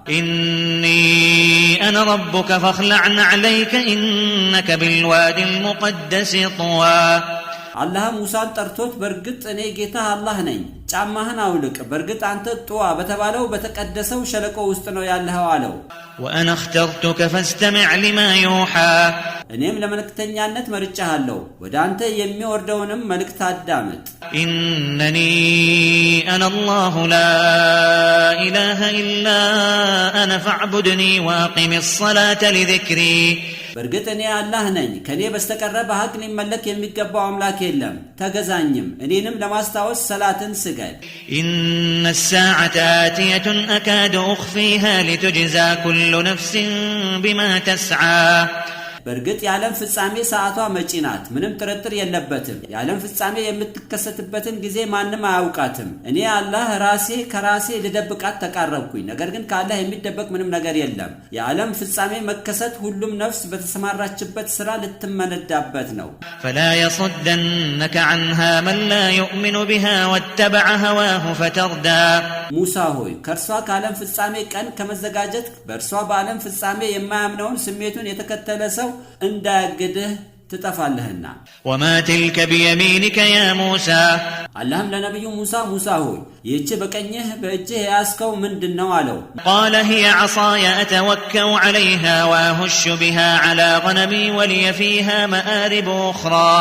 إني أنا ربك فاخلع عليك إنك بالواد المقدس طوى الله موسى ጠርቶት በርግጥ እኔ ጌታ አላህ ነኝ ጫማህን አውልቅ በርግጥ አንተ ጧ በተባለው በተቀደሰው ሸለቆ ውስጥ ነው ያለኸው አለው وأنا اخترتك فاستمع لما يوحى እኔም ለመልእክተኛነት መርጬሃለሁ ወደ አንተ የሚወርደውንም መልእክት አዳምጥ إنني أنا الله لا إله إلا أنا فاعبدني وأقم الصلاة لذكري በርግጥ እኔ አላህ ነኝ ከኔ በስተቀር በሐቅ ሊመለክ የሚገባው አምላክ የለም ተገዛኝም እኔንም ለማስታወስ ሰላትን ስገድ إن الساعة آتية أكاد أخفيها لتجزى كل نفس بما تسعى በርግጥ የዓለም ፍጻሜ ሰዓቷ መጪ ናት ምንም ጥርጥር የለበትም የዓለም ፍጻሜ የምትከሰትበትን ጊዜ ማንም አያውቃትም እኔ አላህ ራሴ ከራሴ ልደብቃት ተቃረብኩኝ ነገር ግን ከአላህ የሚደበቅ ምንም ነገር የለም የዓለም ፍጻሜ መከሰት ሁሉም ነፍስ በተሰማራችበት ስራ ልትመነዳበት ነው فلا يصدنك عنها من لا يؤمن بها واتبع هواه فتردى ሙሳ ሆይ ከርሷ ከዓለም ፍጻሜ ቀን ከመዘጋጀት በርሷ በዓለም ፍጻሜ የማያምነውን ስሜቱን የተከተለ ሰው እንዳያግድህ ትጠፋለህና وما تلك بيمينك يا موسى اللهم لنبي موسى ሆይ ይህች በቀኝህ በእጅህ ያስከው ምንድነው አለው قال هي عصاي أتوكأ عليها وأهش بها على غنمي ولي فيها مآرب أخرى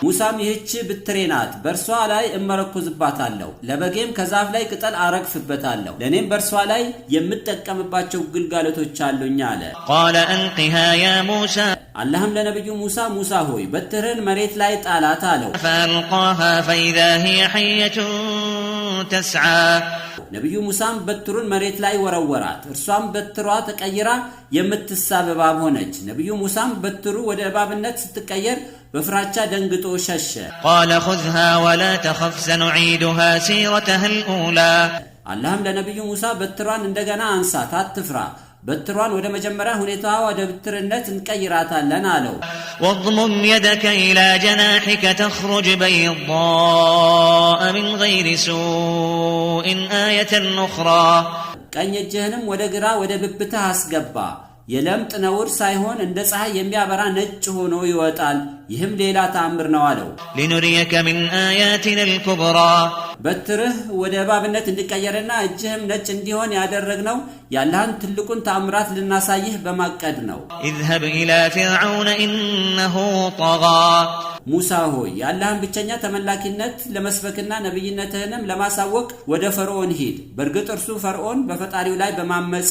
ሙሳም ይህች ብትሬ ናት በርሷ ላይ እመረኮዝባታለሁ ለበጌም ከዛፍ ላይ ቅጠል አረግፍበታለሁ ለኔም በርሷ ላይ የምጠቀምባቸው ግልጋሎቶች አሉኝ አለ قال ألقها يا موسى اللهم ለነብዩ ሙሳ ሆይ በትርን መሬት ላይ ጣላት አለው فألقاها فإذا هي حية تسعى ነብዩ ሙሳም በትሩን መሬት ላይ ወረወራት እርሷም በትሯ ተቀይራ የምትሳብ እባብ ሆነች ነብዩ ሙሳም በትሩ ወደ እባብነት ስትቀየር በፍራቻ ደንግጦ ሸሸ قال خذها ولا تخف سنعيدها سيرتها الأولى اللهم ለነብዩ ሙሳ በትሯን እንደገና አንሳት አትፍራ በትሯን ወደ መጀመሪያ ሁኔታዋ ወደ ብትርነት እንቀይራታለን አለው واضمم يدك إلى جناحك تخرج بيضاء من غير سوء آية أخرى ቀኝ እጅህንም ወደ ግራ ወደ ብብትህ አስገባ የለምጥ ነውር ሳይሆን እንደ ፀሐይ የሚያበራ ነጭ ሆኖ ይወጣል ይህም ሌላ ተአምር ነው አለው لنريك من آياتنا الكبرى በትርህ ወደ እባብነት እንዲቀየርና እጅህም ነጭ እንዲሆን ያደረግነው ያላህን ትልቁን ተአምራት ልናሳይህ በማቀድ ነው اذهب إلى فرعون إنه طغى ሙሳ ሆይ ያላህን ብቸኛ ተመላኪነት ለመስበክና ነብይነትህንም ለማሳወቅ ወደ ፈርዖን ሂድ በርግጥ እርሱ ፈርዖን በፈጣሪው ላይ በማመጽ